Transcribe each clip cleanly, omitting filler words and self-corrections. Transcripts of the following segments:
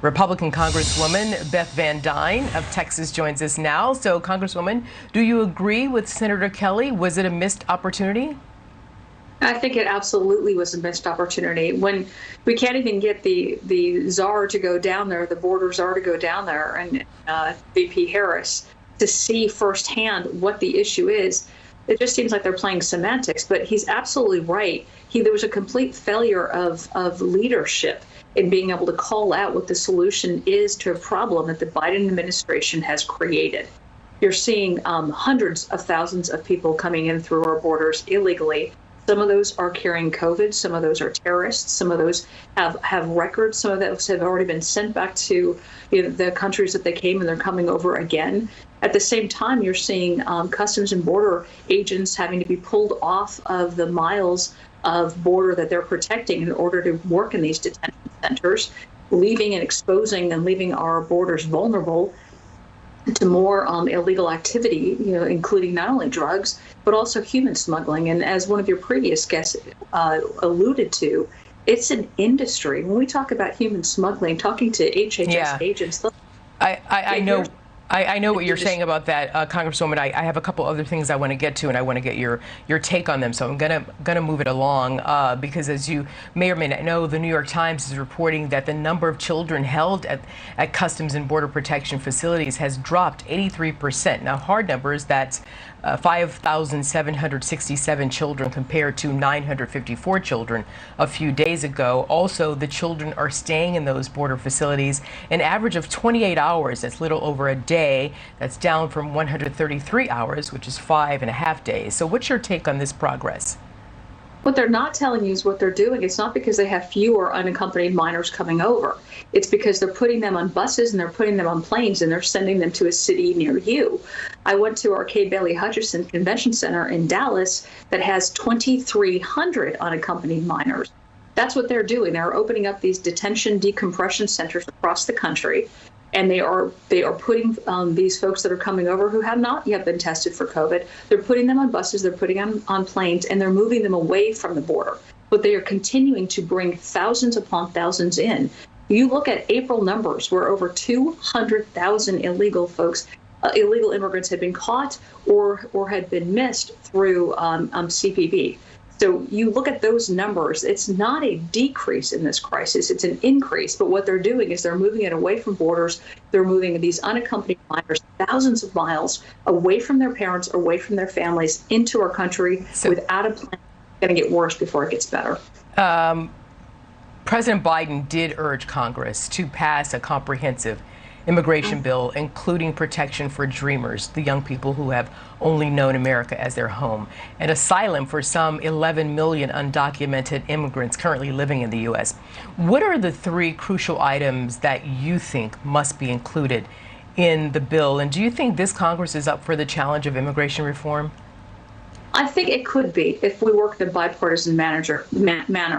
Republican Congresswoman Beth Van Duyne of Texas joins us now. So, Congresswoman, do you agree with Senator Kelly? Was it a missed opportunity? I think it absolutely was a missed opportunity. When we can't even get the czar to go down there, the border czar to go down there, and VP Harris to see firsthand what the issue is, it just seems like they're playing semantics. But he's absolutely right. There was a complete failure of leadership in being able to call out what the solution is to a problem that the Biden administration has created. You're seeing hundreds of thousands of people coming in through our borders illegally. Some of those are carrying COVID. Some of those are terrorists. Some of those have records. Some of those have already been sent back to the countries that they came, and they're coming over again. At the same time, you're seeing Customs and Border agents having to be pulled off of the miles of border that they're protecting in order to work in these detention centers, leaving and exposing and leaving our borders vulnerable to more illegal activity, including not only drugs, but also human smuggling. And as one of your previous guests alluded to, it's an industry. When we talk about human smuggling, talking to HHS agents, I know what you're saying about that, Congresswoman. I have a couple other things I want to get to, and I want to get your take on them. So I'm gonna move it along because, as you may or may not know, the New York Times is reporting that the number of children held at Customs and Border Protection facilities has dropped 83%. Now, hard numbers, that's 5,767 children compared to 954 children a few days ago. Also, the children are staying in those border facilities an average of 28 hours. That's little over a day. That's down from 133 hours, which is 5.5 days. So what's your take on this progress? What they're not telling you is what they're doing. It's not because they have fewer unaccompanied minors coming over. It's because they're putting them on buses and they're putting them on planes and they're sending them to a city near you. I went to our Kay Bailey Hutchison Convention Center in Dallas that has 2,300 unaccompanied minors. That's what they're doing. They're opening up these detention decompression centers across the country. And they are putting these folks that are coming over who have not yet been tested for COVID, they're putting them on buses, they're putting them on planes, and they're moving them away from the border. But they are continuing to bring thousands upon thousands in. You look at April numbers where over 200,000 illegal immigrants had been caught or had been missed through CPB. So you look at those numbers, it's not a decrease in this crisis, it's an increase. But what they're doing is they're moving it away from borders. They're moving these unaccompanied minors thousands of miles away from their parents, away from their families, into our country without a plan. It's going to get worse before it gets better. President Biden did urge Congress to pass a comprehensive immigration bill, including protection for dreamers, the young people who have only known America as their home, and asylum for some 11 million undocumented immigrants currently living in the U.S. What are the three crucial items that you think must be included in the bill? And do you think this Congress is up for the challenge of immigration reform? I think it could be if we work in a bipartisan manner,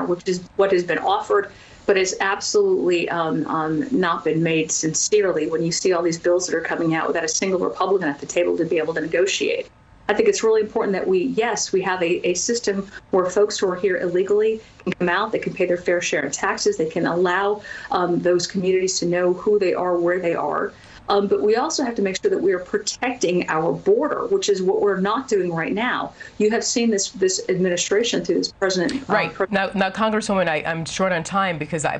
which is what has been offered, but has absolutely not been made sincerely when you see all these bills that are coming out without a single Republican at the table to be able to negotiate. I think it's really important that we have a system where folks who are here illegally can come out, they can pay their fair share of taxes, they can allow those communities to know who they are, where they are. But we also have to make sure that we are protecting our border, which is what we're not doing right now. You have seen this administration through this president. Right. Now, Congresswoman, I'm short on time because I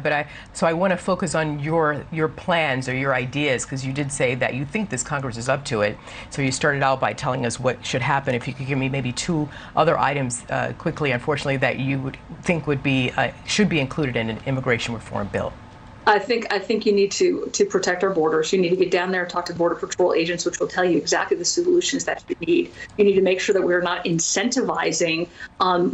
want to focus on your plans or your ideas, because you did say that you think this Congress is up to it. So you started out by telling us what should happen. If you could give me maybe two other items quickly, unfortunately, that you would think should be included in an immigration reform bill. I think you need to protect our borders. You need to get down there and talk to Border Patrol agents, which will tell you exactly the solutions that you need. You need to make sure that we're not incentivizing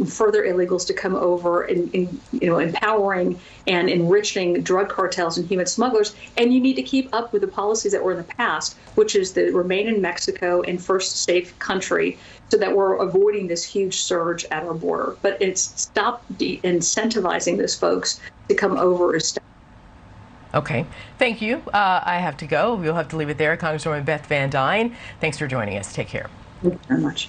further illegals to come over and empowering and enriching drug cartels and human smugglers. And you need to keep up with the policies that were in the past, which is the remain in Mexico and first safe country, so that we're avoiding this huge surge at our border. But it's stop incentivizing those folks to come over. Okay. Thank you. I have to go. We'll have to leave it there. Congresswoman Beth Van Duyne, thanks for joining us. Take care. Thank you very much.